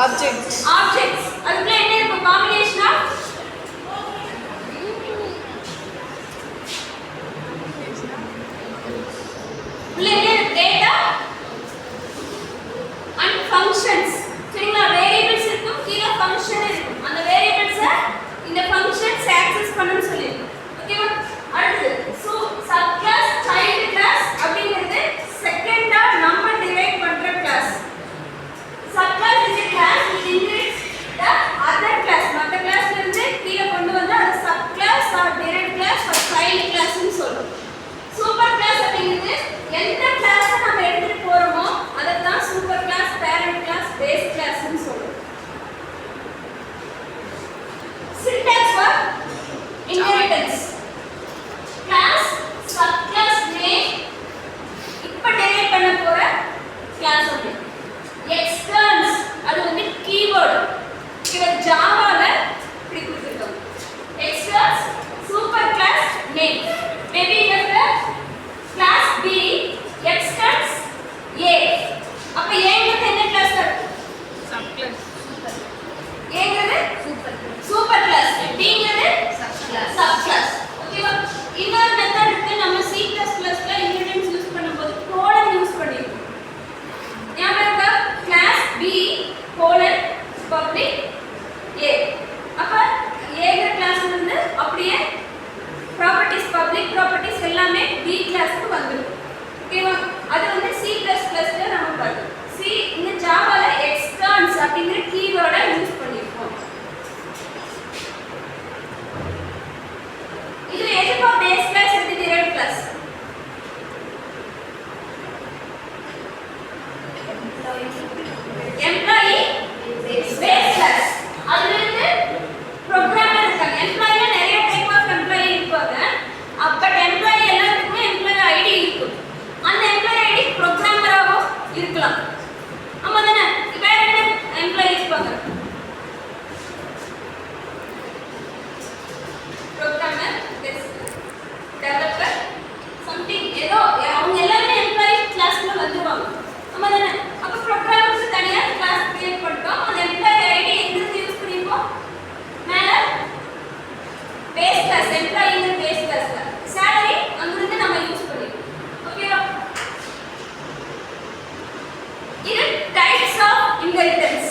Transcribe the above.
Objects. அதுக்குள்ள என்ன இருக்கு? combination of data and functions. சரிங்களா? variables இருக்கும், கீழ function இருக்கும். அந்த variables இந்த functions access பண்ணனும் சொல்லிருக்கோம். ஓகேவா? அடுத்து subclass child class அப்படிங்கிறது செகண்டா நம்ம டிரைவ் பண்ற class. Subclass is a class which inherits the other class. மற்ற கிளாஸ்ல இருந்து கீழ கொண்டு வந்தா அது subclass or derived class or child class னு சொல்றோம். சூப்பர் கிளாஸ் அப்படிங்கிறது எந்த கிளாஸ் நம்ம எடுத்துட்டு போறோமோ அதை தான் super class, parent class, base class னு சொல்றோம். Syntax for inheritance. Class, subclass name இப்ப டெரைவ் பண்ண போற கிளாஸ் அப்படி. Externs அது வந்து கீவேர்ட். இத ஜாவால இப்படி கொடுத்திருக்கோம். Externs super class name. Maybe இந்த class B extends A. அப்ப A ங்கிறது என்ன கிளாஸ் இருக்கு? subclass. A ங்கிறது super class. B ங்கிறது subclass. ஓகேவா? இன்னொரு மெத்தட் இருக்கு. நம்ம C++ ல இன்ஹெரிட்டன்ஸ் யூஸ் பண்ணும்போது கோலன் யூஸ் பண்ணிருக்கோம். ஞாபகம் இருக்கா? class B public A. அப்ப A ங்கிற கிளாஸ்ல இருந்து அப்படியே ப்ராப்பர்ட்டீஸ், பப்ளிக் ப்ராப்பர்ட்டீஸ் எல்லாமே B கிளாஸ்க்கு வந்துரும். ஓகேவா? அது வந்து C++ ல நம்ம பார்த்தோம். இந்த ஜாவால எக்ஸ்டர்ன்ஸ் அப்படிங்கிற கீவேர்டை யூஸ் பண்ணிருக்கோம். இது எதுக்கு பேஸ் கிளாஸ் எது derived class? Employee base class. அதுல இருந்து புரோகிராமர் இருக்காங்க. எம்ப்ளாயில நிறைய டைப் ஆஃப் எம்ப்ளாயி இருப்பாங்க. பட் எம்ப்ளாயி எல்லாத்துக்குமே எம்ப்ளாயி ஐடி இருக்கும். அந்த எம்ப்ளாயி ஐடி புரோகிராமராகவும் இருக்கலாம். ஆமா தானே? வேற என்ன எம்ப்ளாயி இருப்பாங்க? புரோகிராமர், டெவலப்பர், சம்திங் ஏதோ அவங்க எல்லாரும் எம்ப்ளாயி கிளாஸ்க்குள்ள வந்துருவாங்க. ஆமா தானே? அப்ப புரோகிராமருக்கு தனியா கிளாஸ் கிரியேட் பண்ணிட்டோம். அந்த எம்ப்ளாயி ஐடி எங்க யூஸ் பண்ணிப்போம்? மேல பேஸ் கிளாஸ், எம்ப்ளாயிங்கிற பேஸ் கிளாஸ்ல salary அங்கிருந்து நம்ம யூஸ் பண்ணிப்போம். ஓகேவா? இது டைப்ஸ் ஆஃப் இன்ஹெரிட்டன்ஸ்.